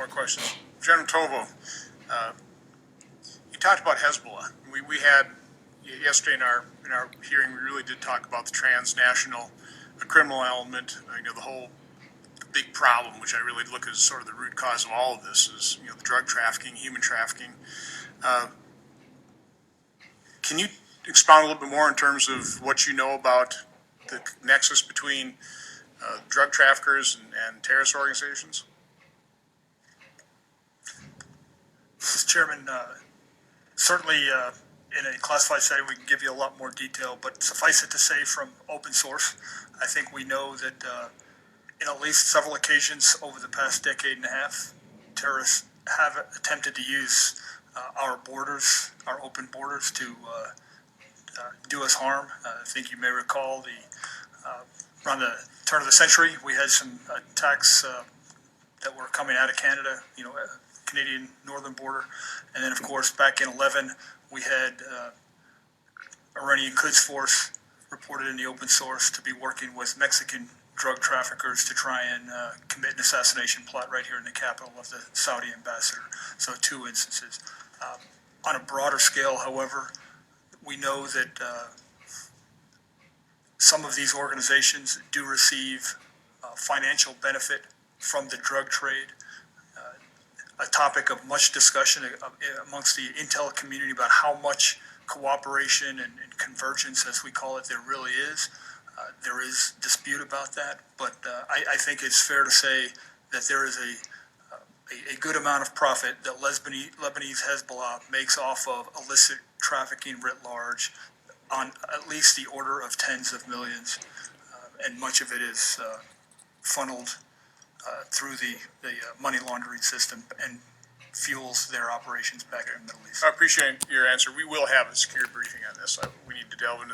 more questions. General Tovo, you talked about Hezbollah. We had yesterday in our hearing, we really did talk about the transnational criminal element. The whole big problem, which I really look as sort of the root cause of all of this, is the drug trafficking, human trafficking. Can you expound a little bit more in terms of what you know about the nexus between drug traffickers and terrorist organizations? Mr. Chairman, certainly in a classified setting we can give you a lot more detail, but suffice it to say from open source, I think we know that in at least several occasions over the past decade and a half, terrorists have attempted to use our borders, our open borders, to do us harm. I think you may recall around the turn of the century, we had some attacks that were coming out of Canada, Canadian northern border. And then, of course, back in 2011, we had Iranian Quds Force reported in the open source to be working with Mexican drug traffickers to try and commit an assassination plot right here in the capital of the Saudi ambassador. So 2 instances. On a broader scale, however, we know that some of these organizations do receive financial benefit from the drug trade. A topic of much discussion amongst the intel community about how much cooperation and convergence, as we call it, there really is. There is dispute about that, but I think it's fair to say that there is a good amount of profit that Lebanese Hezbollah makes off of illicit trafficking writ large, on at least the order of tens of millions, and much of it is funneled through the money laundering system and fuels their operations back in the Middle East. I appreciate your answer. We will have a secure briefing on this. We need to delve into